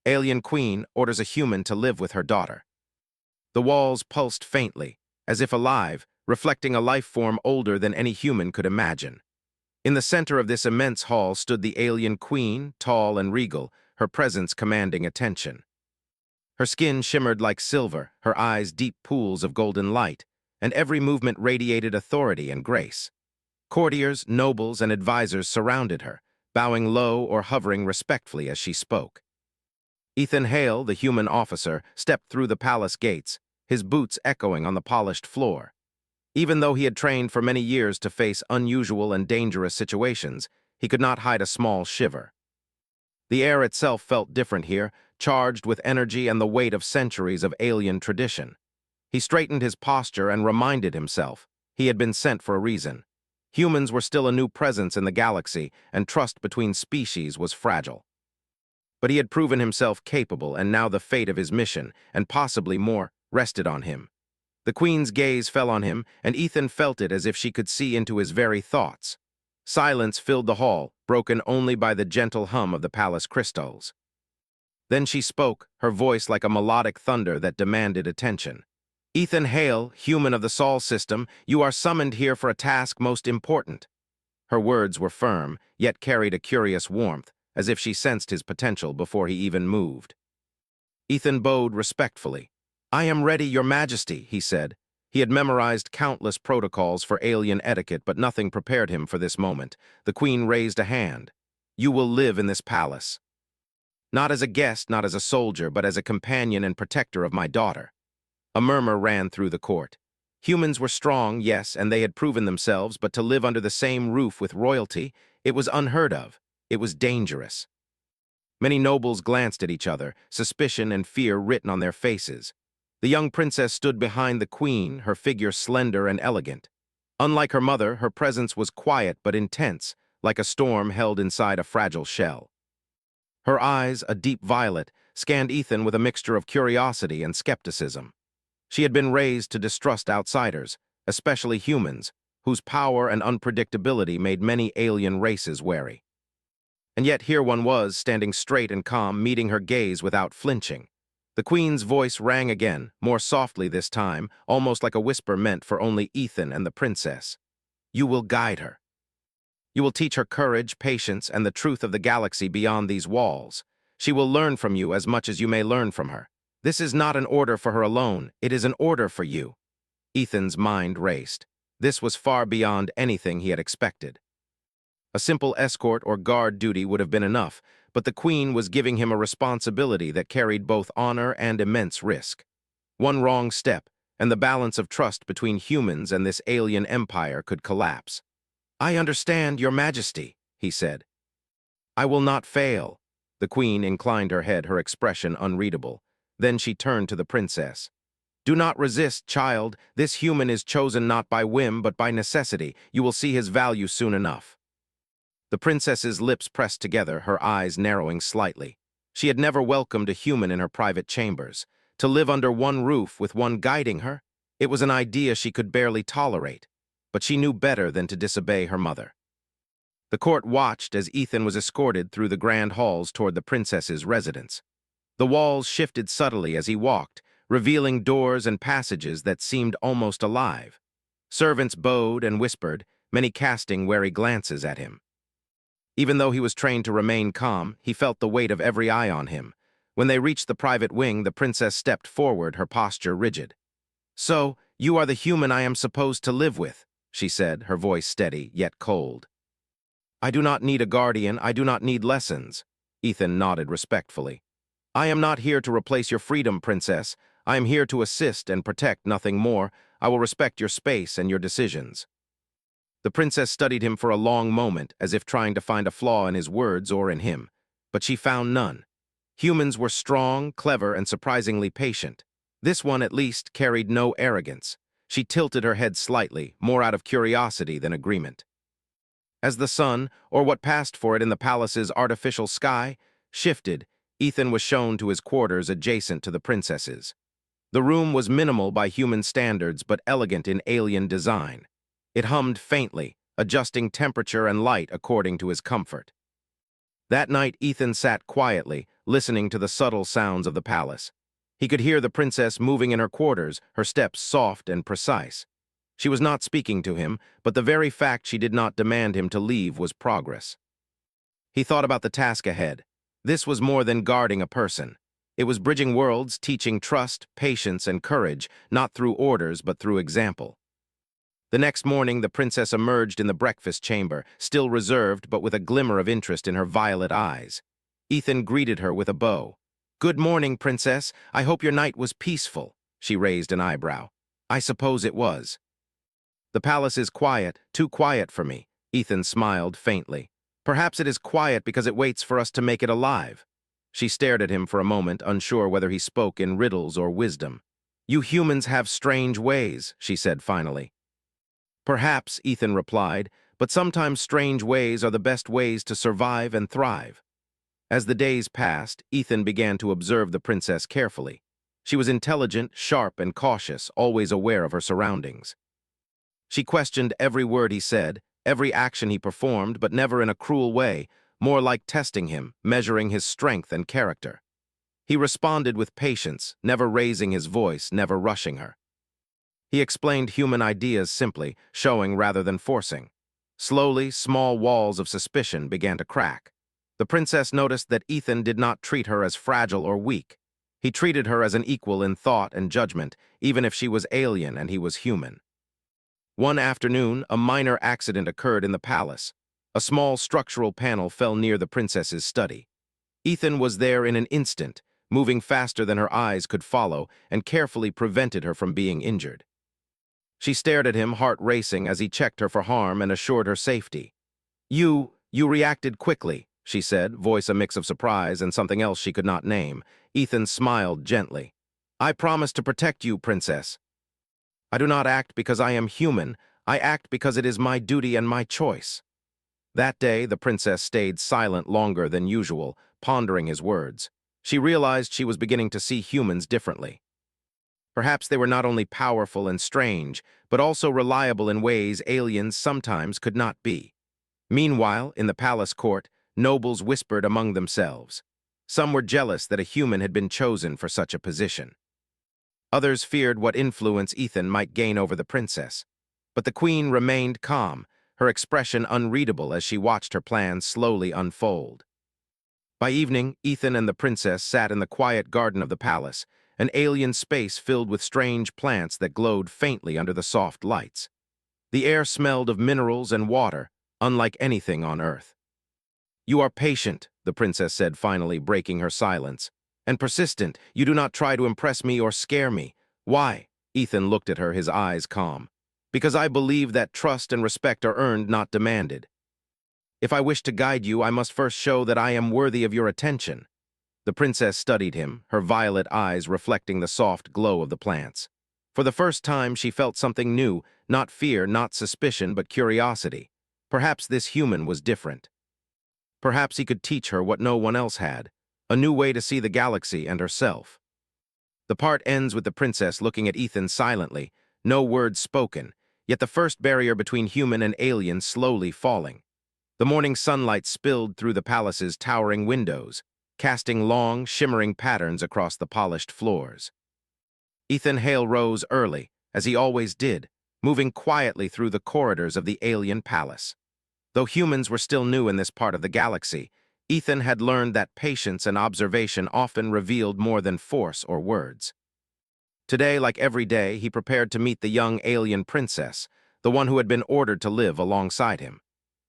Alien Queen orders a human to live with her daughter. The walls pulsed faintly, as if alive, reflecting a life form older than any human could imagine. In the center of this immense hall stood the alien queen, tall and regal, her presence commanding attention. Her skin shimmered like silver, her eyes deep pools of golden light, and every movement radiated authority and grace. Courtiers, nobles, and advisors surrounded her, bowing low or hovering respectfully as she spoke. Ethan Hale, the human officer, stepped through the palace gates, his boots echoing on the polished floor. Even though he had trained for many years to face unusual and dangerous situations, he could not hide a small shiver. The air itself felt different here, charged with energy and the weight of centuries of alien tradition. He straightened his posture and reminded himself he had been sent for a reason. Humans were still a new presence in the galaxy, and trust between species was fragile. But he had proven himself capable, and now the fate of his mission, and possibly more, rested on him. The Queen's gaze fell on him, and Ethan felt it as if she could see into his very thoughts. Silence filled the hall, broken only by the gentle hum of the palace crystals. Then she spoke, her voice like a melodic thunder that demanded attention. "Ethan Hale, human of the Sol system, you are summoned here for a task most important." Her words were firm, yet carried a curious warmth, as if she sensed his potential before he even moved. Ethan bowed respectfully. "I am ready, Your Majesty," he said. He had memorized countless protocols for alien etiquette, but nothing prepared him for this moment. The Queen raised a hand. "You will live in this palace. Not as a guest, not as a soldier, but as a companion and protector of my daughter." A murmur ran through the court. Humans were strong, yes, and they had proven themselves, but to live under the same roof with royalty, it was unheard of. It was dangerous. Many nobles glanced at each other, suspicion and fear written on their faces. The young princess stood behind the Queen, her figure slender and elegant. Unlike her mother, her presence was quiet but intense, like a storm held inside a fragile shell. Her eyes, a deep violet, scanned Ethan with a mixture of curiosity and skepticism. She had been raised to distrust outsiders, especially humans, whose power and unpredictability made many alien races wary. And yet here one was, standing straight and calm, meeting her gaze without flinching. The Queen's voice rang again, more softly this time, almost like a whisper meant for only Ethan and the princess. "You will guide her. You will teach her courage, patience, and the truth of the galaxy beyond these walls. She will learn from you as much as you may learn from her. This is not an order for her alone, it is an order for you." Ethan's mind raced. This was far beyond anything he had expected. A simple escort or guard duty would have been enough, but the Queen was giving him a responsibility that carried both honor and immense risk. One wrong step, and the balance of trust between humans and this alien empire could collapse. "I understand, Your Majesty," he said. "I will not fail." The Queen inclined her head, her expression unreadable. Then she turned to the princess. "Do not resist, child. This human is chosen not by whim, but by necessity. You will see his value soon enough." The princess's lips pressed together, her eyes narrowing slightly. She had never welcomed a human in her private chambers. To live under one roof with one guiding her, it was an idea she could barely tolerate. But she knew better than to disobey her mother. The court watched as Ethan was escorted through the grand halls toward the princess's residence. The walls shifted subtly as he walked, revealing doors and passages that seemed almost alive. Servants bowed and whispered, many casting wary glances at him. Even though he was trained to remain calm, he felt the weight of every eye on him. When they reached the private wing, the princess stepped forward, her posture rigid. "So, you are the human I am supposed to live with," she said, her voice steady, yet cold. "I do not need a guardian, I do not need lessons." Ethan nodded respectfully. "I am not here to replace your freedom, princess. I am here to assist and protect, nothing more. I will respect your space and your decisions." The princess studied him for a long moment, as if trying to find a flaw in his words or in him. But she found none. Humans were strong, clever, and surprisingly patient. This one, at least, carried no arrogance. She tilted her head slightly, more out of curiosity than agreement. As the sun, or what passed for it in the palace's artificial sky, shifted, Ethan was shown to his quarters adjacent to the princess's. The room was minimal by human standards, but elegant in alien design. It hummed faintly, adjusting temperature and light according to his comfort. That night, Ethan sat quietly, listening to the subtle sounds of the palace. He could hear the princess moving in her quarters, her steps soft and precise. She was not speaking to him, but the very fact she did not demand him to leave was progress. He thought about the task ahead. This was more than guarding a person. It was bridging worlds, teaching trust, patience, and courage, not through orders but through example. The next morning, the princess emerged in the breakfast chamber, still reserved but with a glimmer of interest in her violet eyes. Ethan greeted her with a bow. "Good morning, princess. I hope your night was peaceful." She raised an eyebrow. "I suppose it was." "The palace is quiet, too quiet for me." Ethan smiled faintly. "Perhaps it is quiet because it waits for us to make it alive." She stared at him for a moment, unsure whether he spoke in riddles or wisdom. "You humans have strange ways," she said finally. "Perhaps," Ethan replied, "but sometimes strange ways are the best ways to survive and thrive." As the days passed, Ethan began to observe the princess carefully. She was intelligent, sharp, and cautious, always aware of her surroundings. She questioned every word he said, every action he performed, but never in a cruel way, more like testing him, measuring his strength and character. He responded with patience, never raising his voice, never rushing her. He explained human ideas simply, showing rather than forcing. Slowly, small walls of suspicion began to crack. The princess noticed that Ethan did not treat her as fragile or weak. He treated her as an equal in thought and judgment, even if she was alien and he was human. One afternoon, a minor accident occurred in the palace. A small structural panel fell near the princess's study. Ethan was there in an instant, moving faster than her eyes could follow, and carefully prevented her from being injured. She stared at him, heart racing, as he checked her for harm and assured her safety. You reacted quickly," she said, voice a mix of surprise and something else she could not name. Ethan smiled gently. "I promise to protect you, princess. I do not act because I am human. I act because it is my duty and my choice." That day, the princess stayed silent longer than usual, pondering his words. She realized she was beginning to see humans differently. Perhaps they were not only powerful and strange, but also reliable in ways aliens sometimes could not be. Meanwhile, in the palace court, nobles whispered among themselves. Some were jealous that a human had been chosen for such a position. Others feared what influence Ethan might gain over the princess. But the queen remained calm, her expression unreadable as she watched her plans slowly unfold. By evening, Ethan and the princess sat in the quiet garden of the palace, an alien space filled with strange plants that glowed faintly under the soft lights. The air smelled of minerals and water, unlike anything on Earth. "You are patient," the princess said finally, breaking her silence, "and persistent. You do not try to impress me or scare me." "Why?" Ethan looked at her, his eyes calm. "Because I believe that trust and respect are earned, not demanded. If I wish to guide you, I must first show that I am worthy of your attention." The princess studied him, her violet eyes reflecting the soft glow of the plants. For the first time, she felt something new, not fear, not suspicion, but curiosity. Perhaps this human was different. Perhaps he could teach her what no one else had, a new way to see the galaxy and herself. The part ends with the princess looking at Ethan silently, no words spoken, yet the first barrier between human and alien slowly falling. The morning sunlight spilled through the palace's towering windows, casting long, shimmering patterns across the polished floors. Ethan Hale rose early, as he always did, moving quietly through the corridors of the alien palace. Though humans were still new in this part of the galaxy, Ethan had learned that patience and observation often revealed more than force or words. Today, like every day, he prepared to meet the young alien princess, the one who had been ordered to live alongside him.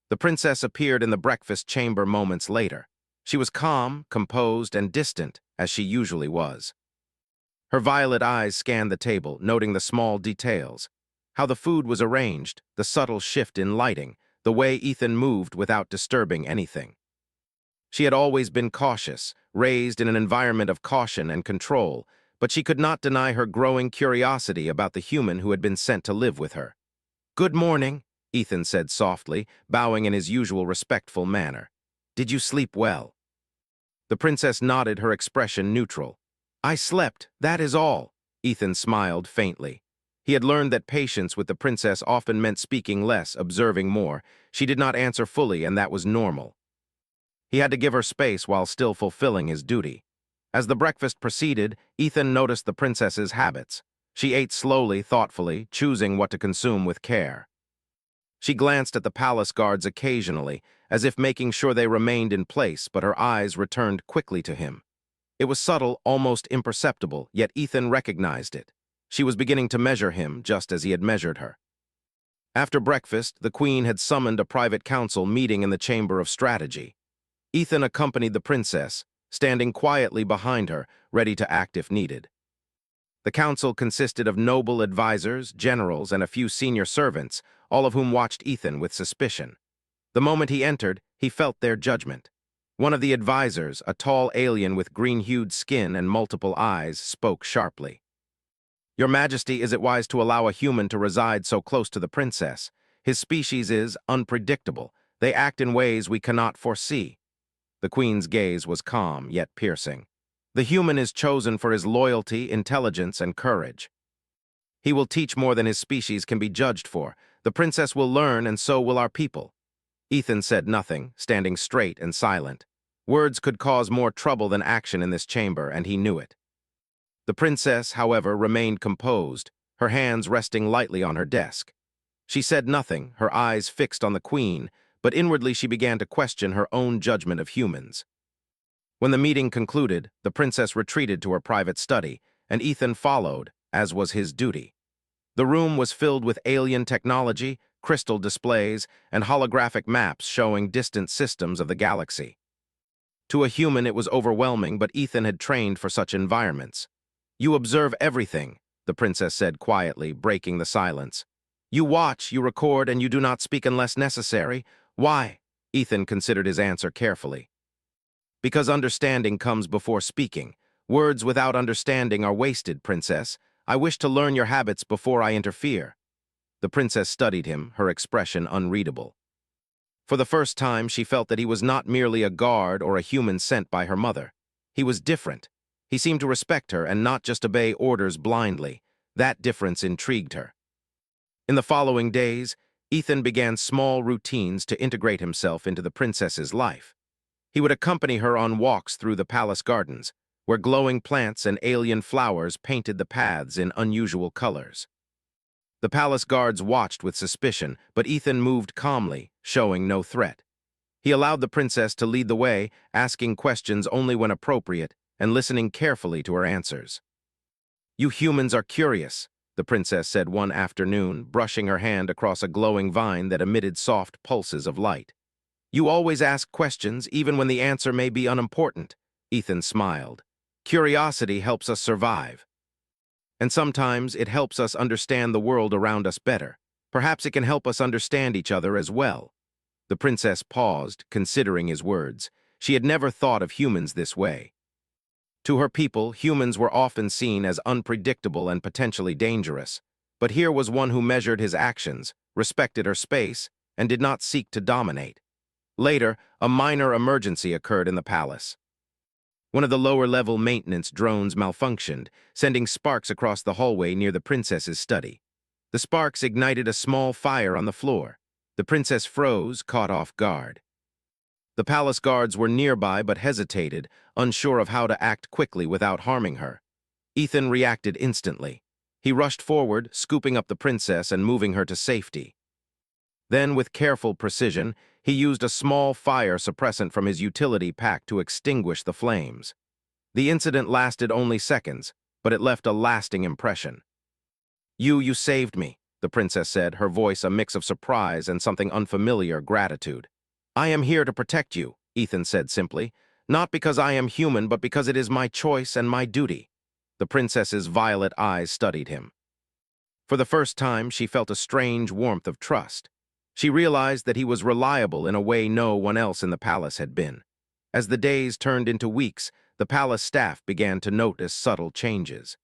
The princess appeared in the breakfast chamber moments later. She was calm, composed, and distant, as she usually was. Her violet eyes scanned the table, noting the small details, how the food was arranged, the subtle shift in lighting, the way Ethan moved without disturbing anything. She had always been cautious, raised in an environment of caution and control, but she could not deny her growing curiosity about the human who had been sent to live with her. "Good morning," Ethan said softly, bowing in his usual respectful manner. "Did you sleep well?" The princess nodded, her expression neutral. "I slept, that is all." Ethan smiled faintly. He had learned that patience with the princess often meant speaking less, observing more. She did not answer fully, and that was normal. He had to give her space while still fulfilling his duty. As the breakfast proceeded, Ethan noticed the princess's habits. She ate slowly, thoughtfully, choosing what to consume with care. She glanced at the palace guards occasionally, as if making sure they remained in place, but her eyes returned quickly to him. It was subtle, almost imperceptible, yet Ethan recognized it. She was beginning to measure him, just as he had measured her. After breakfast, the queen had summoned a private council meeting in the Chamber of Strategy. Ethan accompanied the princess, standing quietly behind her, ready to act if needed. The council consisted of noble advisors, generals, and a few senior servants, all of whom watched Ethan with suspicion. The moment he entered, he felt their judgment. One of the advisors, a tall alien with green-hued skin and multiple eyes, spoke sharply. "Your Majesty, is it wise to allow a human to reside so close to the princess? His species is unpredictable. They act in ways we cannot foresee." The queen's gaze was calm, yet piercing. "The human is chosen for his loyalty, intelligence, and courage. He will teach more than his species can be judged for. The princess will learn, and so will our people." Ethan said nothing, standing straight and silent. Words could cause more trouble than action in this chamber, and he knew it. The princess, however, remained composed, her hands resting lightly on her desk. She said nothing, her eyes fixed on the queen, but inwardly she began to question her own judgment of humans. When the meeting concluded, the princess retreated to her private study, and Ethan followed, as was his duty. The room was filled with alien technology, crystal displays, and holographic maps showing distant systems of the galaxy. To a human it was overwhelming, but Ethan had trained for such environments. "You observe everything," the princess said quietly, breaking the silence. "You watch, you record, and you do not speak unless necessary. Why?" Ethan considered his answer carefully. "Because understanding comes before speaking. Words without understanding are wasted, princess. I wish to learn your habits before I interfere." The princess studied him, her expression unreadable. For the first time, she felt that he was not merely a guard or a human sent by her mother. He was different. He seemed to respect her and not just obey orders blindly. That difference intrigued her. In the following days, Ethan began small routines to integrate himself into the princess's life. He would accompany her on walks through the palace gardens, where glowing plants and alien flowers painted the paths in unusual colors. The palace guards watched with suspicion, but Ethan moved calmly, showing no threat. He allowed the princess to lead the way, asking questions only when appropriate, and listening carefully to her answers. "You humans are curious," the princess said one afternoon, brushing her hand across a glowing vine that emitted soft pulses of light. "You always ask questions, even when the answer may be unimportant." Ethan smiled. "Curiosity helps us survive. And sometimes it helps us understand the world around us better. Perhaps it can help us understand each other as well." The princess paused, considering his words. She had never thought of humans this way. To her people, humans were often seen as unpredictable and potentially dangerous. But here was one who measured his actions, respected her space, and did not seek to dominate. Later, a minor emergency occurred in the palace. One of the lower-level maintenance drones malfunctioned, sending sparks across the hallway near the princess's study. The sparks ignited a small fire on the floor. The princess froze, caught off guard. The palace guards were nearby but hesitated, unsure of how to act quickly without harming her. Ethan reacted instantly. He rushed forward, scooping up the princess and moving her to safety. Then, with careful precision, he used a small fire suppressant from his utility pack to extinguish the flames. The incident lasted only seconds, but it left a lasting impression. You saved me," the princess said, her voice a mix of surprise and something unfamiliar gratitude. "I am here to protect you," Ethan said simply, "not because I am human, but because it is my choice and my duty." The princess's violet eyes studied him. For the first time, she felt a strange warmth of trust. She realized that he was reliable in a way no one else in the palace had been. As the days turned into weeks, the palace staff began to notice subtle changes.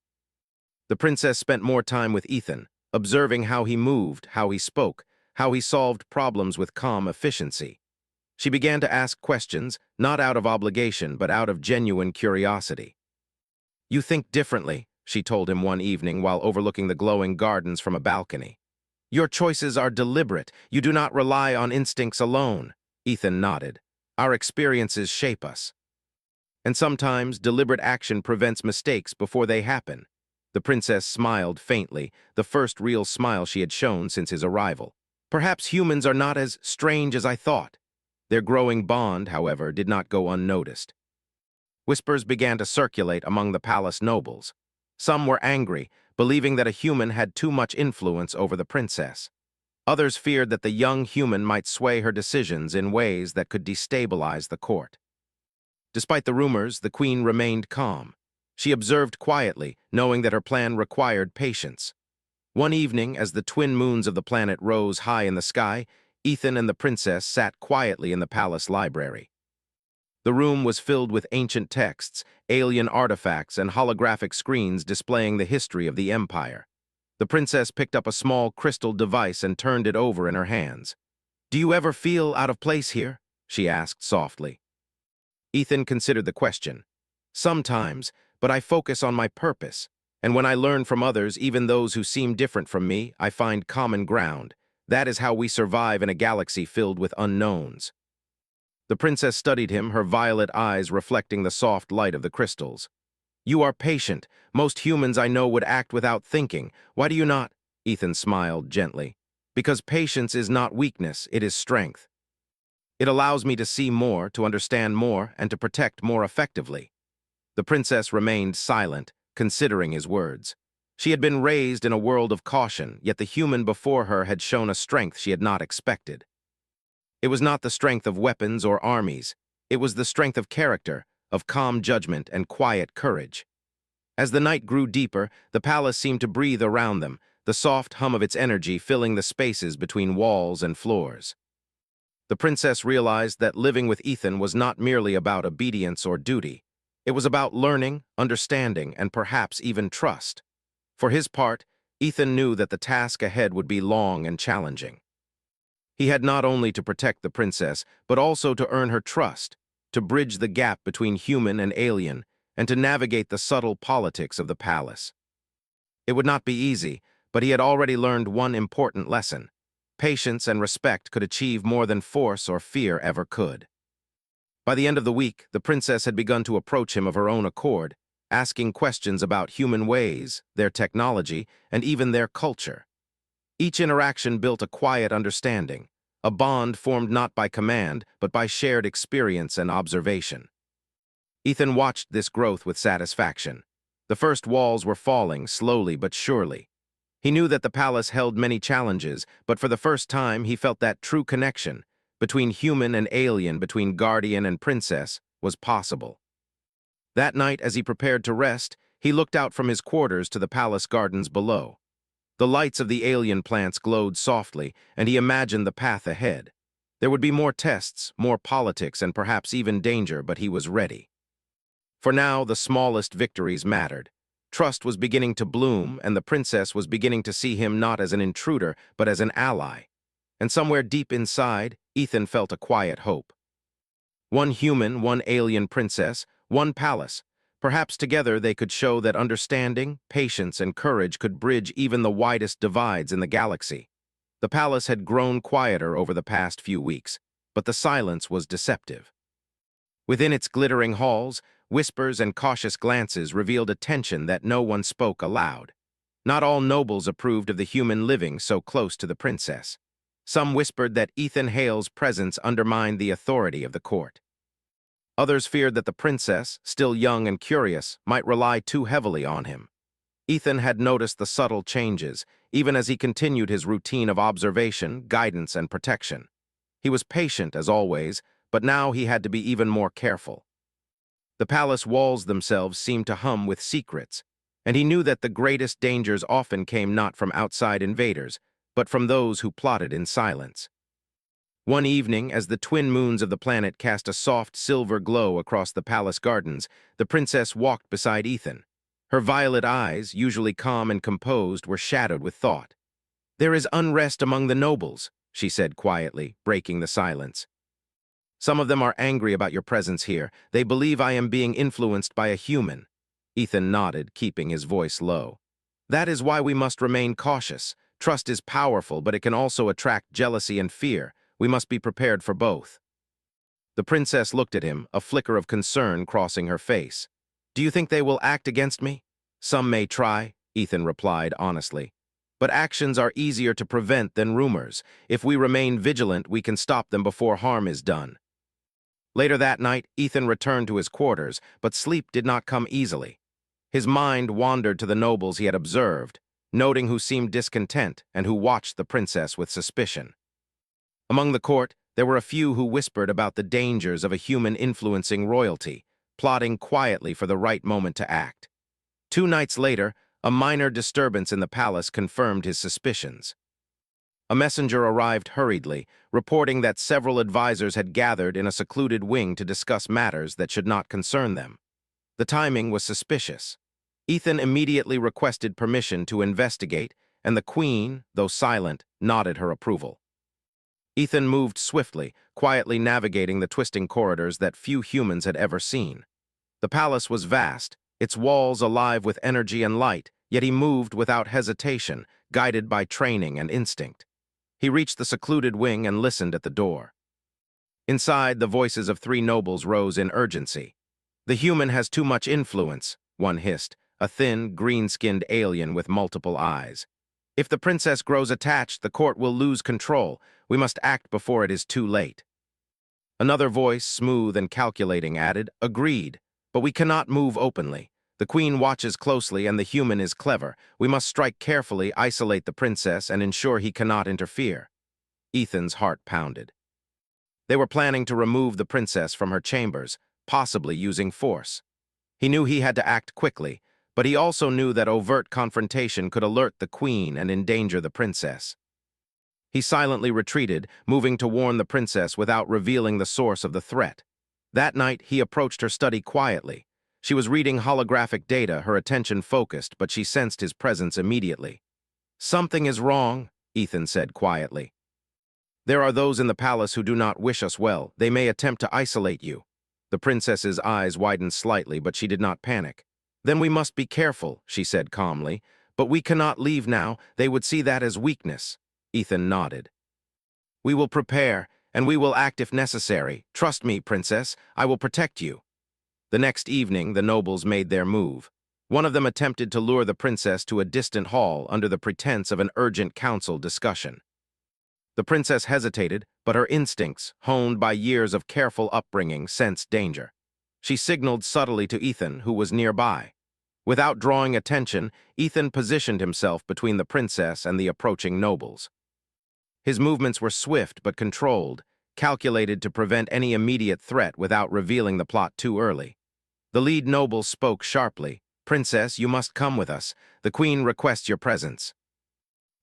The princess spent more time with Ethan, observing how he moved, how he spoke, how he solved problems with calm efficiency. She began to ask questions, not out of obligation, but out of genuine curiosity. "You think differently," she told him one evening while overlooking the glowing gardens from a balcony. "Your choices are deliberate. You do not rely on instincts alone." Ethan nodded. Our experiences shape us. And sometimes deliberate action prevents mistakes before they happen. The princess smiled faintly, the first real smile she had shown since his arrival. Perhaps humans are not as strange as I thought. Their growing bond, however, did not go unnoticed. Whispers began to circulate among the palace nobles. Some were angry, believing that a human had too much influence over the princess. Others feared that the young human might sway her decisions in ways that could destabilize the court. Despite the rumors, the queen remained calm. She observed quietly, knowing that her plan required patience. One evening, as the twin moons of the planet rose high in the sky, Ethan and the princess sat quietly in the palace library. The room was filled with ancient texts, alien artifacts, and holographic screens displaying the history of the empire. The princess picked up a small crystal device and turned it over in her hands. "Do you ever feel out of place here?" she asked softly. Ethan considered the question. "Sometimes, but I focus on my purpose. And when I learn from others, even those who seem different from me, I find common ground. That is how we survive in a galaxy filled with unknowns." The princess studied him, her violet eyes reflecting the soft light of the crystals. "You are patient. Most humans I know would act without thinking. Why do you not?" Ethan smiled gently. "Because patience is not weakness, it is strength. It allows me to see more, to understand more, and to protect more effectively." The princess remained silent, considering his words. She had been raised in a world of caution, yet the human before her had shown a strength she had not expected. It was not the strength of weapons or armies. It was the strength of character, of calm judgment and quiet courage. As the night grew deeper, the palace seemed to breathe around them, the soft hum of its energy filling the spaces between walls and floors. The princess realized that living with Ethan was not merely about obedience or duty. It was about learning, understanding, and perhaps even trust. For his part, Ethan knew that the task ahead would be long and challenging. He had not only to protect the princess, but also to earn her trust, to bridge the gap between human and alien, and to navigate the subtle politics of the palace. It would not be easy, but he had already learned one important lesson. Patience and respect could achieve more than force or fear ever could. By the end of the week, the princess had begun to approach him of her own accord, asking questions about human ways, their technology, and even their culture. Each interaction built a quiet understanding, a bond formed not by command, but by shared experience and observation. Ethan watched this growth with satisfaction. The first walls were falling, slowly but surely. He knew that the palace held many challenges, but for the first time he felt that true connection between human and alien, between guardian and princess, was possible. That night, as he prepared to rest, he looked out from his quarters to the palace gardens below. The lights of the alien plants glowed softly, and he imagined the path ahead. There would be more tests, more politics, and perhaps even danger, but he was ready. For now, the smallest victories mattered. Trust was beginning to bloom, and the princess was beginning to see him not as an intruder, but as an ally. And somewhere deep inside, Ethan felt a quiet hope. One human, one alien princess, one palace. Perhaps together they could show that understanding, patience, and courage could bridge even the widest divides in the galaxy. The palace had grown quieter over the past few weeks, but the silence was deceptive. Within its glittering halls, whispers and cautious glances revealed a tension that no one spoke aloud. Not all nobles approved of the human living so close to the princess. Some whispered that Ethan Hale's presence undermined the authority of the court. Others feared that the princess, still young and curious, might rely too heavily on him. Ethan had noticed the subtle changes, even as he continued his routine of observation, guidance, and protection. He was patient, as always, but now he had to be even more careful. The palace walls themselves seemed to hum with secrets, and he knew that the greatest dangers often came not from outside invaders, but from those who plotted in silence. One evening, as the twin moons of the planet cast a soft silver glow across the palace gardens, the princess walked beside Ethan. Her violet eyes, usually calm and composed, were shadowed with thought. "There is unrest among the nobles," she said quietly, breaking the silence. "Some of them are angry about your presence here. They believe I am being influenced by a human." Ethan nodded, keeping his voice low. "That is why we must remain cautious. Trust is powerful, but it can also attract jealousy and fear. We must be prepared for both." The princess looked at him, a flicker of concern crossing her face. "Do you think they will act against me?" "Some may try," Ethan replied honestly. "But actions are easier to prevent than rumors. If we remain vigilant, we can stop them before harm is done." Later that night, Ethan returned to his quarters, but sleep did not come easily. His mind wandered to the nobles he had observed, noting who seemed discontent and who watched the princess with suspicion. Among the court, there were a few who whispered about the dangers of a human influencing royalty, plotting quietly for the right moment to act. 2 nights later, a minor disturbance in the palace confirmed his suspicions. A messenger arrived hurriedly, reporting that several advisors had gathered in a secluded wing to discuss matters that should not concern them. The timing was suspicious. Ethan immediately requested permission to investigate, and the queen, though silent, nodded her approval. Ethan moved swiftly, quietly navigating the twisting corridors that few humans had ever seen. The palace was vast, its walls alive with energy and light, yet he moved without hesitation, guided by training and instinct. He reached the secluded wing and listened at the door. Inside, the voices of 3 nobles rose in urgency. "The human has too much influence," one hissed, a thin, green-skinned alien with multiple eyes. "If the princess grows attached, the court will lose control. We must act before it is too late." Another voice, smooth and calculating, added, "Agreed, but we cannot move openly. The queen watches closely and the human is clever. We must strike carefully, isolate the princess, and ensure he cannot interfere." Ethan's heart pounded. They were planning to remove the princess from her chambers, possibly using force. He knew he had to act quickly, but he also knew that overt confrontation could alert the queen and endanger the princess. He silently retreated, moving to warn the princess without revealing the source of the threat. That night, he approached her study quietly. She was reading holographic data, her attention focused, but she sensed his presence immediately. "Something is wrong," Ethan said quietly. "There are those in the palace who do not wish us well. They may attempt to isolate you." The princess's eyes widened slightly, but she did not panic. "Then we must be careful," she said calmly. "But we cannot leave now. They would see that as weakness." Ethan nodded. "We will prepare, and we will act if necessary. Trust me, princess. I will protect you." The next evening, the nobles made their move. One of them attempted to lure the princess to a distant hall under the pretense of an urgent council discussion. The princess hesitated, but her instincts, honed by years of careful upbringing, sensed danger. She signaled subtly to Ethan, who was nearby. Without drawing attention, Ethan positioned himself between the princess and the approaching nobles. His movements were swift but controlled, calculated to prevent any immediate threat without revealing the plot too early. The lead noble spoke sharply. "Princess, you must come with us. The queen requests your presence."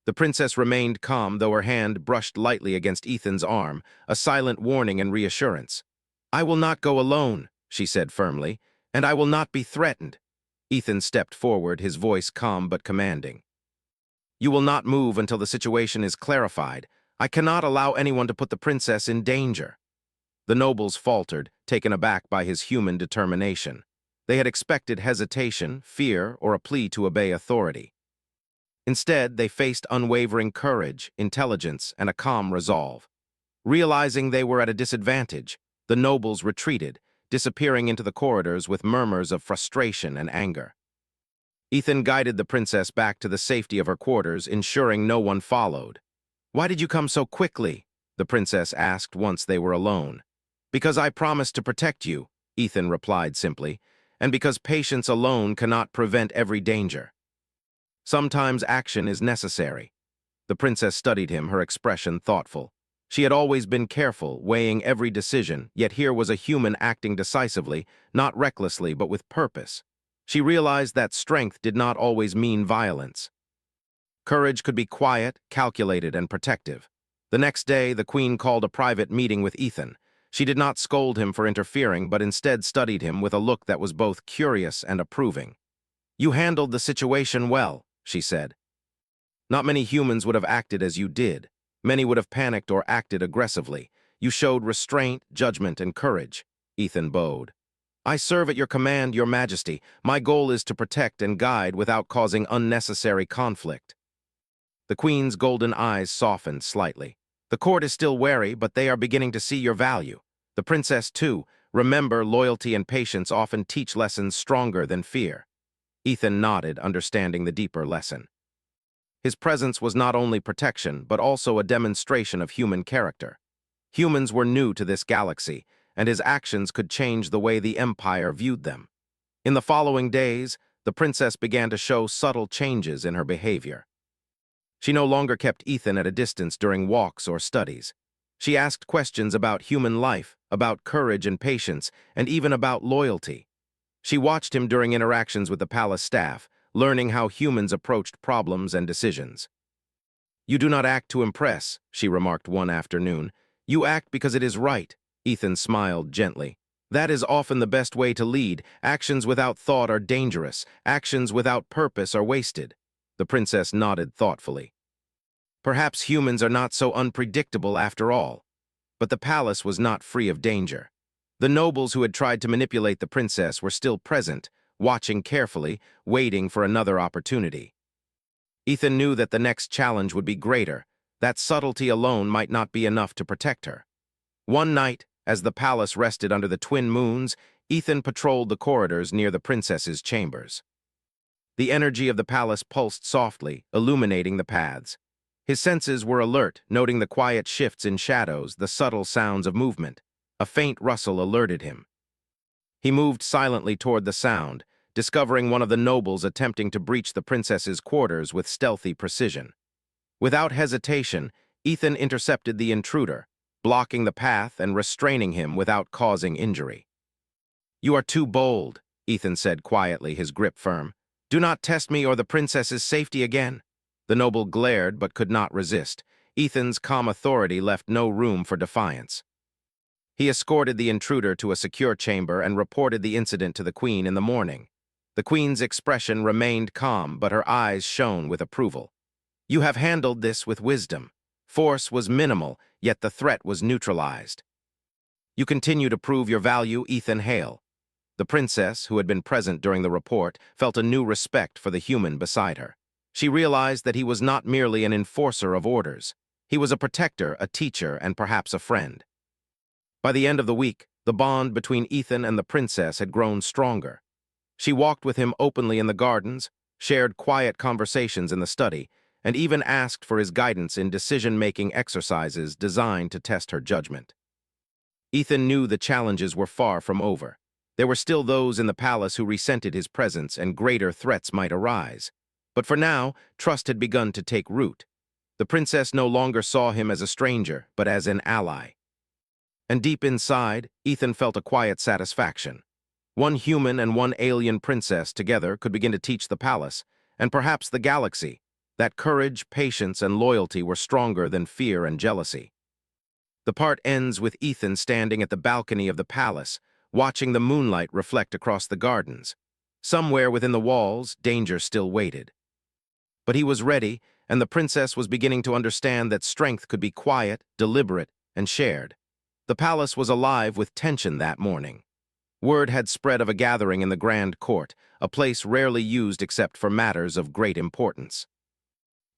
The princess remained calm, though her hand brushed lightly against Ethan's arm, a silent warning and reassurance. "I will not go alone," she said firmly, "and I will not be threatened." Ethan stepped forward, his voice calm but commanding. "You will not move until the situation is clarified. I cannot allow anyone to put the princess in danger." The nobles faltered, taken aback by his human determination. They had expected hesitation, fear, or a plea to obey authority. Instead, they faced unwavering courage, intelligence, and a calm resolve. Realizing they were at a disadvantage, the nobles retreated, disappearing into the corridors with murmurs of frustration and anger. Ethan guided the princess back to the safety of her quarters, ensuring no one followed. "Why did you come so quickly?" the princess asked once they were alone. "Because I promised to protect you," Ethan replied simply, "and because patience alone cannot prevent every danger. Sometimes action is necessary." The princess studied him, her expression thoughtful. She had always been careful, weighing every decision, yet here was a human acting decisively, not recklessly, but with purpose. She realized that strength did not always mean violence. Courage could be quiet, calculated, and protective. The next day, the queen called a private meeting with Ethan. She did not scold him for interfering, but instead studied him with a look that was both curious and approving. "You handled the situation well," she said. "Not many humans would have acted as you did. Many would have panicked or acted aggressively. You showed restraint, judgment, and courage." Ethan bowed. "I serve at your command, your majesty. My goal is to protect and guide without causing unnecessary conflict." The queen's golden eyes softened slightly. "The court is still wary, but they are beginning to see your value. The princess, too. Remember, loyalty and patience often teach lessons stronger than fear. Ethan nodded, understanding the deeper lesson. His presence was not only protection, but also a demonstration of human character. Humans were new to this galaxy, and his actions could change the way the Empire viewed them. In the following days, the princess began to show subtle changes in her behavior. She no longer kept Ethan at a distance during walks or studies. She asked questions about human life, about courage and patience, and even about loyalty. She watched him during interactions with the palace staff, learning how humans approached problems and decisions. "You do not act to impress," she remarked one afternoon. "You act because it is right." Ethan smiled gently. "That is often the best way to lead. Actions without thought are dangerous. Actions without purpose are wasted." The princess nodded thoughtfully. Perhaps humans are not so unpredictable after all. But the palace was not free of danger. The nobles who had tried to manipulate the princess were still present, watching carefully, waiting for another opportunity. Ethan knew that the next challenge would be greater. That subtlety alone might not be enough to protect her. One night, as the palace rested under the twin moons, Ethan patrolled the corridors near the princess's chambers. The energy of the palace pulsed softly, illuminating the paths. His senses were alert, noting the quiet shifts in shadows, the subtle sounds of movement. A faint rustle alerted him. He moved silently toward the sound, discovering one of the nobles attempting to breach the princess's quarters with stealthy precision. Without hesitation, Ethan intercepted the intruder, blocking the path and restraining him without causing injury. "You are too bold," Ethan said quietly, his grip firm. "Do not test me or the princess's safety again." The noble glared but could not resist. Ethan's calm authority left no room for defiance. He escorted the intruder to a secure chamber and reported the incident to the queen in the morning. The queen's expression remained calm, but her eyes shone with approval. "You have handled this with wisdom. Force was minimal, yet the threat was neutralized. You continue to prove your value, Ethan Hale." The princess, who had been present during the report, felt a new respect for the human beside her. She realized that he was not merely an enforcer of orders. He was a protector, a teacher, and perhaps a friend. By the end of the week, the bond between Ethan and the princess had grown stronger. She walked with him openly in the gardens, shared quiet conversations in the study, and even asked for his guidance in decision-making exercises designed to test her judgment. Ethan knew the challenges were far from over. There were still those in the palace who resented his presence, and greater threats might arise. But for now, trust had begun to take root. The princess no longer saw him as a stranger, but as an ally. And deep inside, Ethan felt a quiet satisfaction. One human and one alien princess together could begin to teach the palace, and perhaps the galaxy, that courage, patience, and loyalty were stronger than fear and jealousy. The part ends with Ethan standing at the balcony of the palace, watching the moonlight reflect across the gardens. Somewhere within the walls, danger still waited. But he was ready, and the princess was beginning to understand that strength could be quiet, deliberate, and shared. The palace was alive with tension that morning. Word had spread of a gathering in the Grand Court, a place rarely used except for matters of great importance.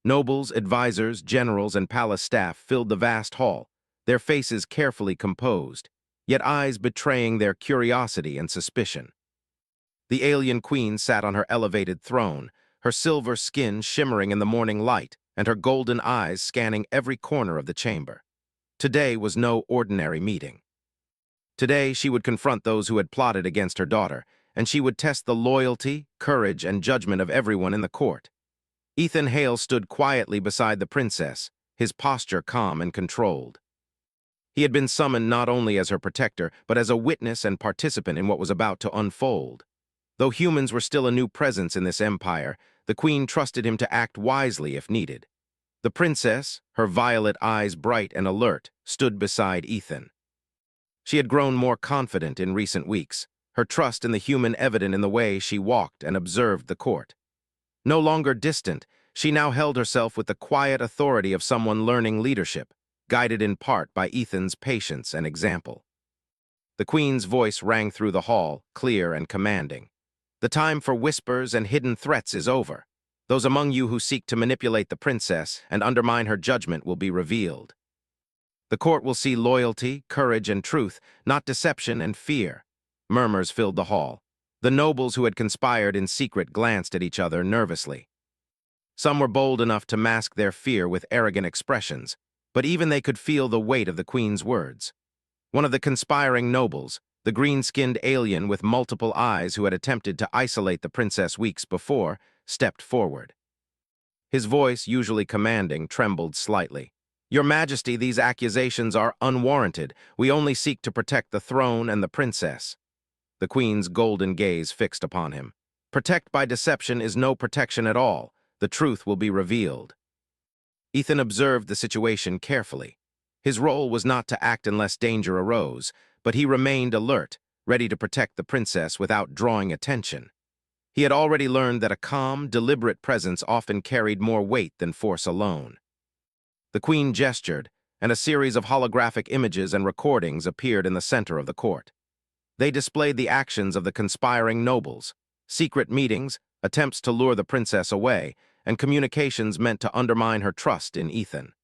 Nobles, advisors, generals, and palace staff filled the vast hall, their faces carefully composed, yet eyes betraying their curiosity and suspicion. The alien queen sat on her elevated throne, her silver skin shimmering in the morning light, and her golden eyes scanning every corner of the chamber. Today was no ordinary meeting. Today she would confront those who had plotted against her daughter, and she would test the loyalty, courage, and judgment of everyone in the court. Ethan Hale stood quietly beside the princess, his posture calm and controlled. He had been summoned not only as her protector, but as a witness and participant in what was about to unfold. Though humans were still a new presence in this empire, the queen trusted him to act wisely if needed. The princess, her violet eyes bright and alert, stood beside Ethan. She had grown more confident in recent weeks, her trust in the human evident in the way she walked and observed the court. No longer distant, she now held herself with the quiet authority of someone learning leadership, guided in part by Ethan's patience and example. The queen's voice rang through the hall, clear and commanding. "The time for whispers and hidden threats is over. Those among you who seek to manipulate the princess and undermine her judgment will be revealed." The court will see loyalty, courage, and truth, not deception and fear. Murmurs filled the hall. The nobles who had conspired in secret glanced at each other nervously. Some were bold enough to mask their fear with arrogant expressions, but even they could feel the weight of the queen's words. One of the conspiring nobles, the green-skinned alien with multiple eyes who had attempted to isolate the princess weeks before, stepped forward. His voice, usually commanding, trembled slightly. "Your Majesty, these accusations are unwarranted. We only seek to protect the throne and the princess." The queen's golden gaze fixed upon him. "Protect by deception is no protection at all. The truth will be revealed." Ethan observed the situation carefully. His role was not to act unless danger arose, but he remained alert, ready to protect the princess without drawing attention. He had already learned that a calm, deliberate presence often carried more weight than force alone. The queen gestured, and a series of holographic images and recordings appeared in the center of the court. They displayed the actions of the conspiring nobles, secret meetings, attempts to lure the princess away, and communications meant to undermine her trust in Ethan.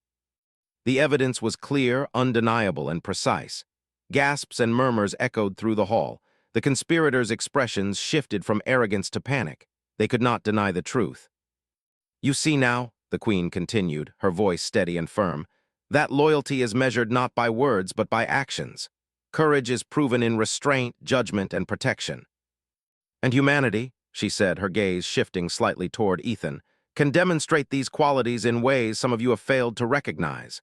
The evidence was clear, undeniable, and precise. Gasps and murmurs echoed through the hall. The conspirators' expressions shifted from arrogance to panic. They could not deny the truth. "You see now," the queen continued, her voice steady and firm, "that loyalty is measured not by words but by actions. Courage is proven in restraint, judgment, and protection. And humanity," she said, her gaze shifting slightly toward Ethan, "can demonstrate these qualities in ways some of you have failed to recognize."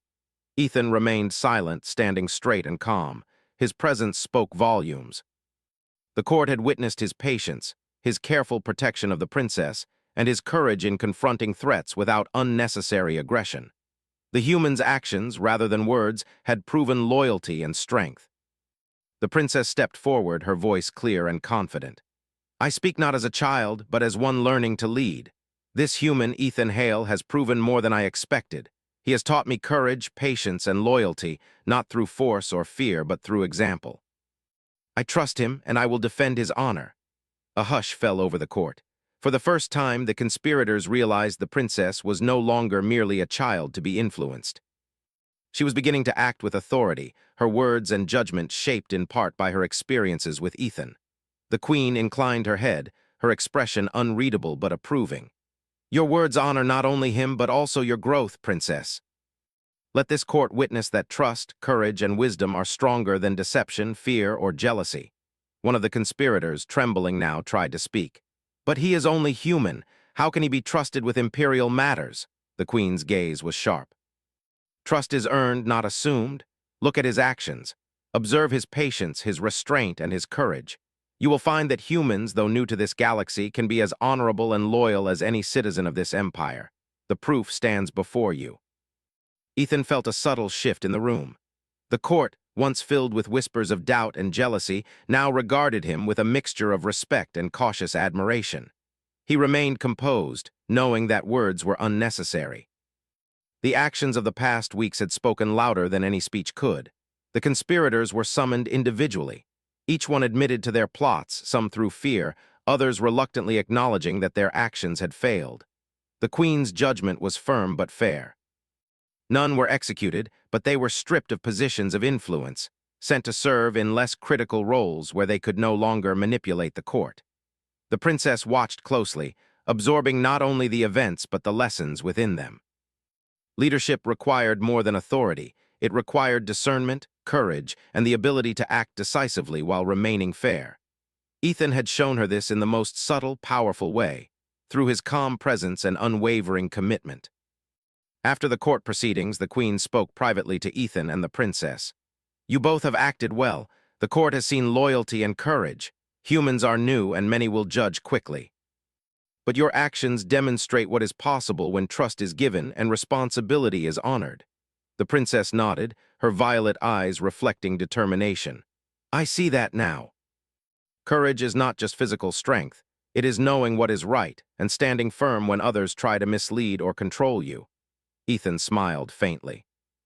Ethan remained silent, standing straight and calm. His presence spoke volumes. The court had witnessed his patience, his careful protection of the princess, and his courage in confronting threats without unnecessary aggression. The human's actions, rather than words, had proven loyalty and strength. The princess stepped forward, her voice clear and confident. "I speak not as a child, but as one learning to lead. This human, Ethan Hale, has proven more than I expected. He has taught me courage, patience, and loyalty, not through force or fear, but through example. I trust him, and I will defend his honor." A hush fell over the court. For the first time, the conspirators realized the princess was no longer merely a child to be influenced. She was beginning to act with authority, her words and judgment shaped in part by her experiences with Ethan. The queen inclined her head, her expression unreadable but approving. "Your words honor not only him but also your growth, princess. Let this court witness that trust, courage, and wisdom are stronger than deception, fear, or jealousy." One of the conspirators, trembling now, tried to speak. "But he is only human. How can he be trusted with imperial matters?" The queen's gaze was sharp. "Trust is earned, not assumed. Look at his actions. Observe his patience, his restraint, and his courage. You will find that humans, though new to this galaxy, can be as honorable and loyal as any citizen of this empire. The proof stands before you." Ethan felt a subtle shift in the room. The court, once filled with whispers of doubt and jealousy, now regarded him with a mixture of respect and cautious admiration. He remained composed, knowing that words were unnecessary. The actions of the past weeks had spoken louder than any speech could. The conspirators were summoned individually. Each one admitted to their plots, some through fear, others reluctantly acknowledging that their actions had failed. The queen's judgment was firm but fair. None were executed, but they were stripped of positions of influence, sent to serve in less critical roles where they could no longer manipulate the court. The princess watched closely, absorbing not only the events but the lessons within them. Leadership required more than authority. It required discernment, courage, and the ability to act decisively while remaining fair. Ethan had shown her this in the most subtle, powerful way, through his calm presence and unwavering commitment. After the court proceedings, the queen spoke privately to Ethan and the princess. "You both have acted well. The court has seen loyalty and courage. Humans are new, and many will judge quickly. But your actions demonstrate what is possible when trust is given and responsibility is honored." The princess nodded, her violet eyes reflecting determination. "I see that now. Courage is not just physical strength. It is knowing what is right and standing firm when others try to mislead or control you." Ethan smiled faintly.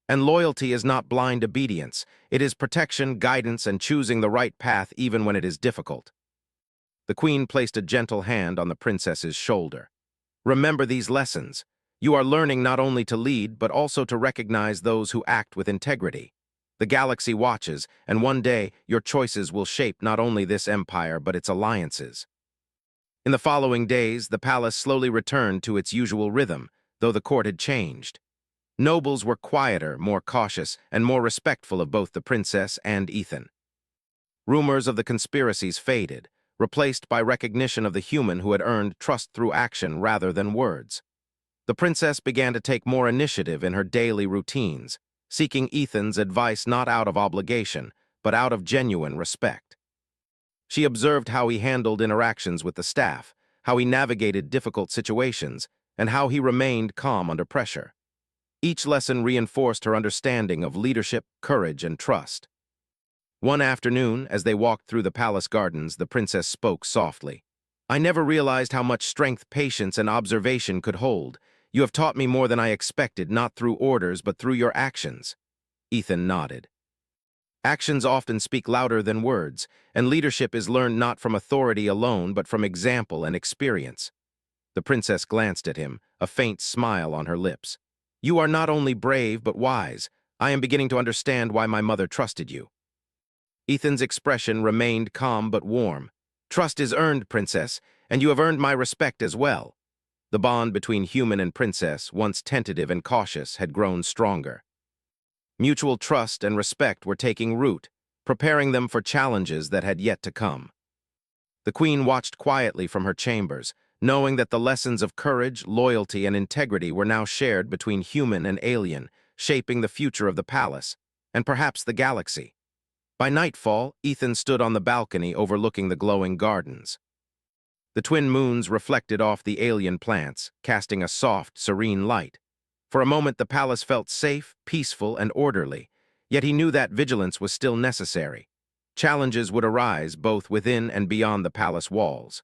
"And loyalty is not blind obedience. It is protection, guidance, and choosing the right path even when it is difficult." The queen placed a gentle hand on the princess's shoulder. "Remember these lessons. You are learning not only to lead, but also to recognize those who act with integrity. The galaxy watches, and one day your choices will shape not only this empire, but its alliances. In the following days, the palace slowly returned to its usual rhythm, though the court had changed. Nobles were quieter, more cautious, and more respectful of both the princess and Ethan. Rumors of the conspiracies faded, replaced by recognition of the human who had earned trust through action rather than words. The princess began to take more initiative in her daily routines, seeking Ethan's advice not out of obligation, but out of genuine respect. She observed how he handled interactions with the staff, how he navigated difficult situations, and how he remained calm under pressure. Each lesson reinforced her understanding of leadership, courage, and trust. One afternoon, as they walked through the palace gardens, the princess spoke softly. "I never realized how much strength, patience, and observation could hold. You have taught me more than I expected, not through orders, but through your actions." Ethan nodded. Actions often speak louder than words, and leadership is learned not from authority alone, but from example and experience. The princess glanced at him, a faint smile on her lips. "You are not only brave, but wise. I am beginning to understand why my mother trusted you." Ethan's expression remained calm but warm. "Trust is earned, princess, and you have earned my respect as well." The bond between human and princess, once tentative and cautious, had grown stronger. Mutual trust and respect were taking root, preparing them for challenges that had yet to come. The queen watched quietly from her chambers, knowing that the lessons of courage, loyalty, and integrity were now shared between human and alien, shaping the future of the palace, and perhaps the galaxy. By nightfall, Ethan stood on the balcony overlooking the glowing gardens. The twin moons reflected off the alien plants, casting a soft, serene light. For a moment the palace felt safe, peaceful, and orderly, yet he knew that vigilance was still necessary. Challenges would arise both within and beyond the palace walls.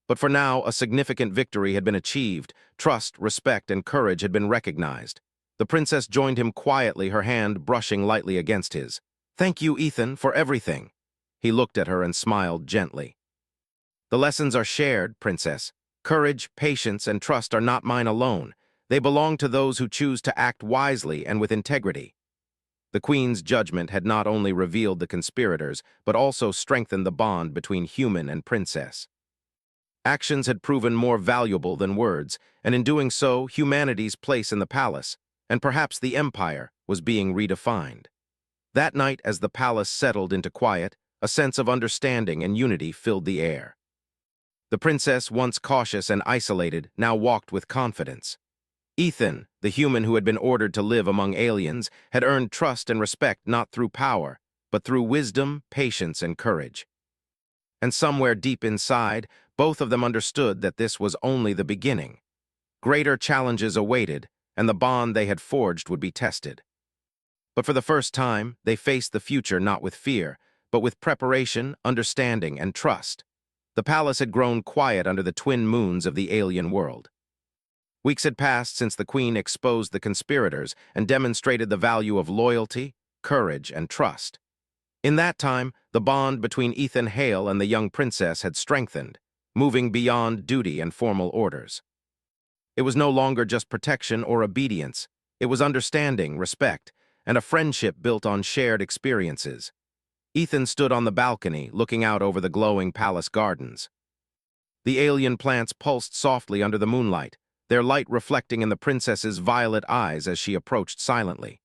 But for now, a significant victory had been achieved. Trust, respect, and courage had been recognized. The princess joined him quietly, her hand brushing lightly against his. "Thank you, Ethan, for everything." He looked at her and smiled gently. "The lessons are shared, princess. Courage, patience, and trust are not mine alone. They belong to those who choose to act wisely and with integrity." The queen's judgment had not only revealed the conspirators, but also strengthened the bond between human and princess. Actions had proven more valuable than words, and in doing so, humanity's place in the palace, and perhaps the empire, was being redefined. That night, as the palace settled into quiet, a sense of understanding and unity filled the air. The princess, once cautious and isolated, now walked with confidence. Ethan, the human who had been ordered to live among aliens, had earned trust and respect not through power, but through wisdom, patience, and courage. And somewhere deep inside, both of them understood that this was only the beginning. Greater challenges awaited, and the bond they had forged would be tested. But for the first time, they faced the future not with fear, but with preparation, understanding, and trust. The palace had grown quiet under the twin moons of the alien world. Weeks had passed since the queen exposed the conspirators and demonstrated the value of loyalty, courage, and trust. In that time, the bond between Ethan Hale and the young princess had strengthened, moving beyond duty and formal orders. It was no longer just protection or obedience. It was understanding, respect, and a friendship built on shared experiences. Ethan stood on the balcony, looking out over the glowing palace gardens. The alien plants pulsed softly under the moonlight, their light reflecting in the princess's violet eyes as she approached silently.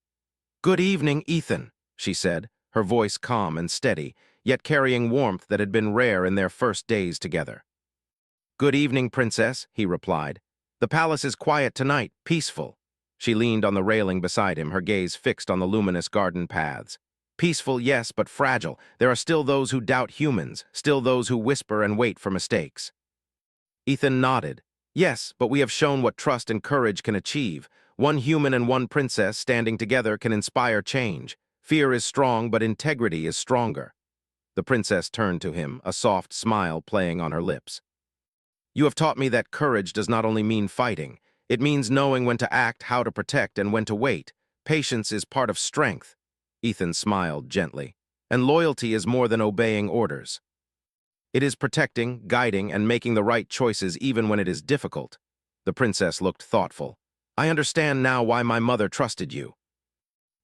"Good evening, Ethan," she said, her voice calm and steady, yet carrying warmth that had been rare in their first days together. "Good evening, princess," he replied. "The palace is quiet tonight, peaceful." She leaned on the railing beside him, her gaze fixed on the luminous garden paths. "Peaceful, yes, but fragile. There are still those who doubt humans, still those who whisper and wait for mistakes." Ethan nodded. "Yes, but we have shown what trust and courage can achieve. One human and one princess standing together can inspire change. Fear is strong, but integrity is stronger." The princess turned to him, a soft smile playing on her lips. "You have taught me that courage does not only mean fighting. It means knowing when to act, how to protect, and when to wait. Patience is part of strength." Ethan smiled gently. "And loyalty is more than obeying orders. It is protecting, guiding, and making the right choices even when it is difficult." The princess looked thoughtful. I understand now why my mother trusted you.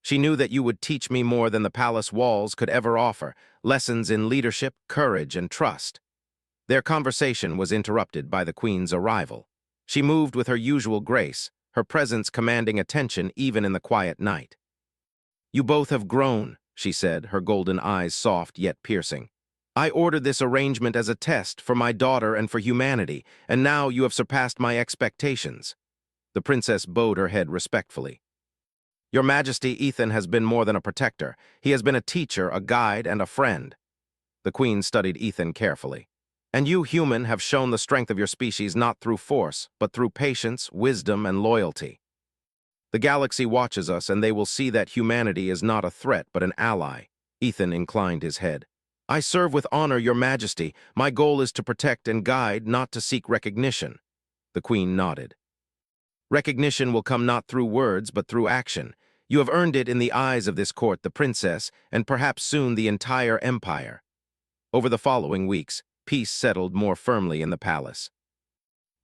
She knew that you would teach me more than the palace walls could ever offer, lessons in leadership, courage, and trust. Their conversation was interrupted by the queen's arrival. She moved with her usual grace, her presence commanding attention even in the quiet night. You both have grown, she said, her golden eyes soft yet piercing. I ordered this arrangement as a test for my daughter and for humanity, and now you have surpassed my expectations. The princess bowed her head respectfully. Your Majesty, Ethan has been more than a protector. He has been a teacher, a guide, and a friend. The queen studied Ethan carefully. And you, human, have shown the strength of your species not through force, but through patience, wisdom, and loyalty. The galaxy watches us, and they will see that humanity is not a threat, but an ally. Ethan inclined his head. I serve with honor, Your Majesty. My goal is to protect and guide, not to seek recognition. The queen nodded. Recognition will come not through words, but through action. You have earned it in the eyes of this court, the princess, and perhaps soon the entire empire. Over the following weeks, peace settled more firmly in the palace.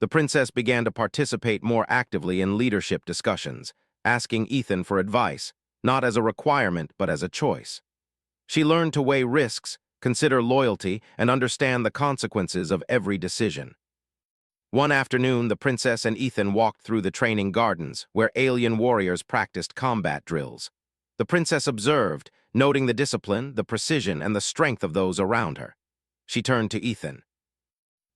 The princess began to participate more actively in leadership discussions, asking Ethan for advice, not as a requirement, but as a choice. She learned to weigh risks, consider loyalty, and understand the consequences of every decision. One afternoon, the princess and Ethan walked through the training gardens, where alien warriors practiced combat drills. The princess observed, noting the discipline, the precision, and the strength of those around her. She turned to Ethan.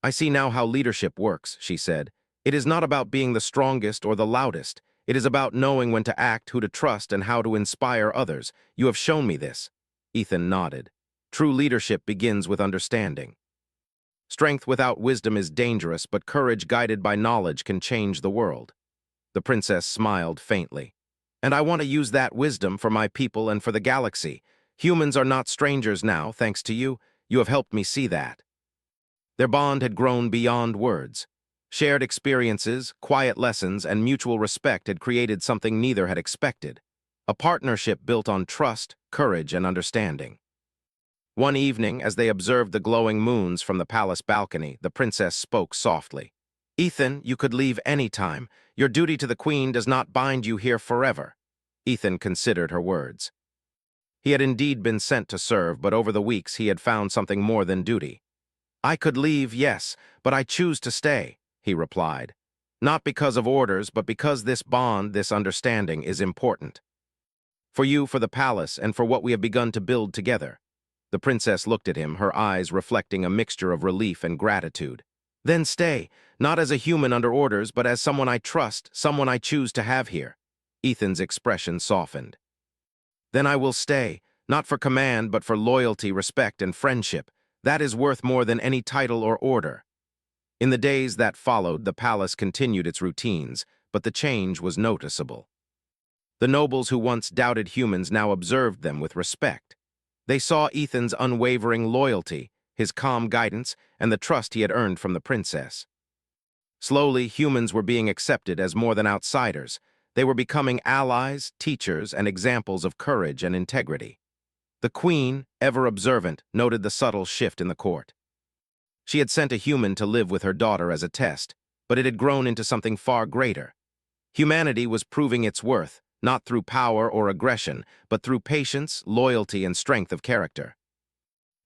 I see now how leadership works, she said. It is not about being the strongest or the loudest. It is about knowing when to act, who to trust, and how to inspire others. You have shown me this. Ethan nodded. True leadership begins with understanding. Strength without wisdom is dangerous, but courage guided by knowledge can change the world. The princess smiled faintly. And I want to use that wisdom for my people and for the galaxy. Humans are not strangers now, thanks to you. You have helped me see that. Their bond had grown beyond words. Shared experiences, quiet lessons, and mutual respect had created something neither had expected. A partnership built on trust, courage, and understanding. One evening, as they observed the glowing moons from the palace balcony, the princess spoke softly. Ethan, you could leave any time. Your duty to the queen does not bind you here forever. Ethan considered her words. He had indeed been sent to serve, but over the weeks he had found something more than duty. I could leave, yes, but I choose to stay, he replied. Not because of orders, but because this bond, this understanding, is important. For you, for the palace, and for what we have begun to build together. The princess looked at him, her eyes reflecting a mixture of relief and gratitude. Then stay, not as a human under orders, but as someone I trust, someone I choose to have here. Ethan's expression softened. Then I will stay, not for command, but for loyalty, respect, and friendship. That is worth more than any title or order. In the days that followed, the palace continued its routines, but the change was noticeable. The nobles who once doubted humans now observed them with respect. They saw Ethan's unwavering loyalty, his calm guidance, and the trust he had earned from the princess. Slowly, humans were being accepted as more than outsiders. They were becoming allies, teachers, and examples of courage and integrity. The queen, ever observant, noted the subtle shift in the court. She had sent a human to live with her daughter as a test, but it had grown into something far greater. Humanity was proving its worth, not through power or aggression, but through patience, loyalty, and strength of character.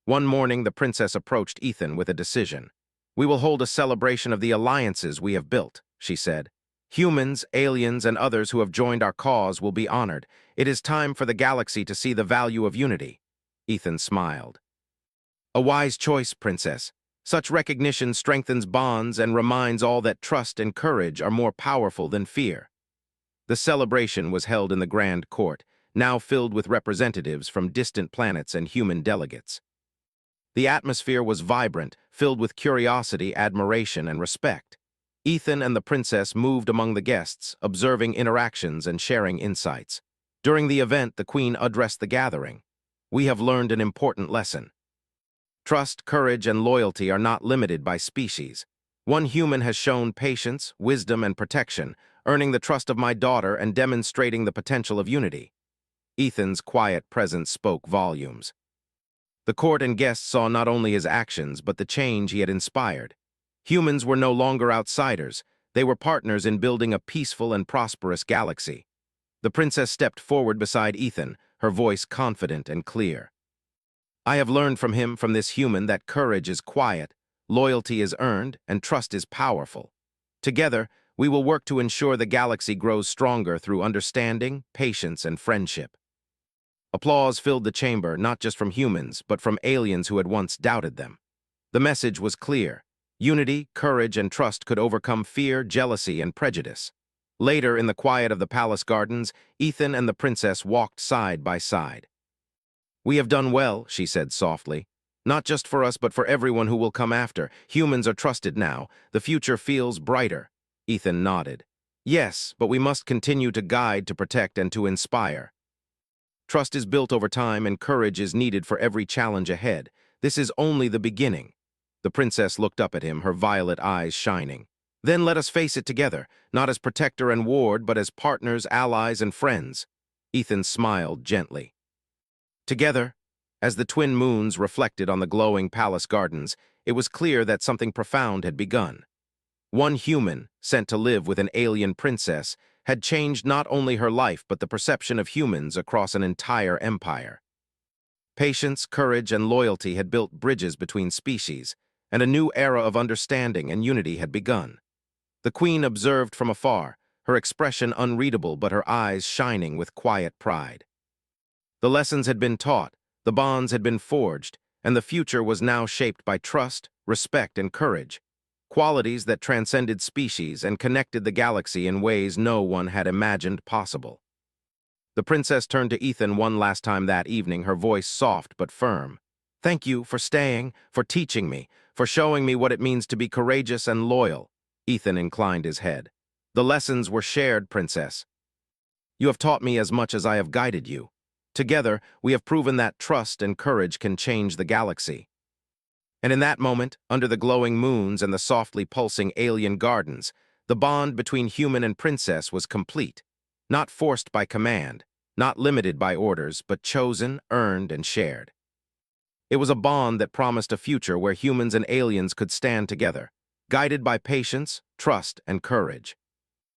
One morning, the princess approached Ethan with a decision. We will hold a celebration of the alliances we have built, she said. Humans, aliens, and others who have joined our cause will be honored. It is time for the galaxy to see the value of unity. Ethan smiled. A wise choice, princess. Such recognition strengthens bonds and reminds all that trust and courage are more powerful than fear. The celebration was held in the Grand Court, now filled with representatives from distant planets and human delegates. The atmosphere was vibrant, filled with curiosity, admiration, and respect. Ethan and the princess moved among the guests, observing interactions and sharing insights. During the event, the queen addressed the gathering. We have learned an important lesson. Trust, courage, and loyalty are not limited by species. One human has shown patience, wisdom, and protection, earning the trust of my daughter and demonstrating the potential of unity. Ethan's quiet presence spoke volumes. The court and guests saw not only his actions, but the change he had inspired. Humans were no longer outsiders. They were partners in building a peaceful and prosperous galaxy. The princess stepped forward beside Ethan, her voice confident and clear. I have learned from this human, that courage is quiet, loyalty is earned, and trust is powerful. Together, we will work to ensure the galaxy grows stronger through understanding, patience, and friendship. Applause filled the chamber, not just from humans, but from aliens who had once doubted them. The message was clear. Unity, courage, and trust could overcome fear, jealousy, and prejudice. Later, in the quiet of the palace gardens, Ethan and the princess walked side by side. We have done well, she said softly. Not just for us, but for everyone who will come after. Humans are trusted now. The future feels brighter. Ethan nodded. Yes, but we must continue to guide, to protect, and to inspire. Trust is built over time, and courage is needed for every challenge ahead. This is only the beginning. The princess looked up at him, her violet eyes shining. Then let us face it together, not as protector and ward, but as partners, allies, and friends. Ethan smiled gently. Together, as the twin moons reflected on the glowing palace gardens, it was clear that something profound had begun. One human, sent to live with an alien princess, had changed not only her life but the perception of humans across an entire empire. Patience, courage, and loyalty had built bridges between species, and a new era of understanding and unity had begun. The queen observed from afar, her expression unreadable but her eyes shining with quiet pride. The lessons had been taught, the bonds had been forged, and the future was now shaped by trust, respect, and courage, qualities that transcended species and connected the galaxy in ways no one had imagined possible. The princess turned to Ethan one last time that evening, her voice soft but firm. Thank you for staying, for teaching me, for showing me what it means to be courageous and loyal. Ethan inclined his head. The lessons were shared, princess. You have taught me as much as I have guided you. Together, we have proven that trust and courage can change the galaxy. And in that moment, under the glowing moons and the softly pulsing alien gardens, the bond between human and princess was complete, not forced by command, not limited by orders, but chosen, earned, and shared. It was a bond that promised a future where humans and aliens could stand together, guided by patience, trust, and courage.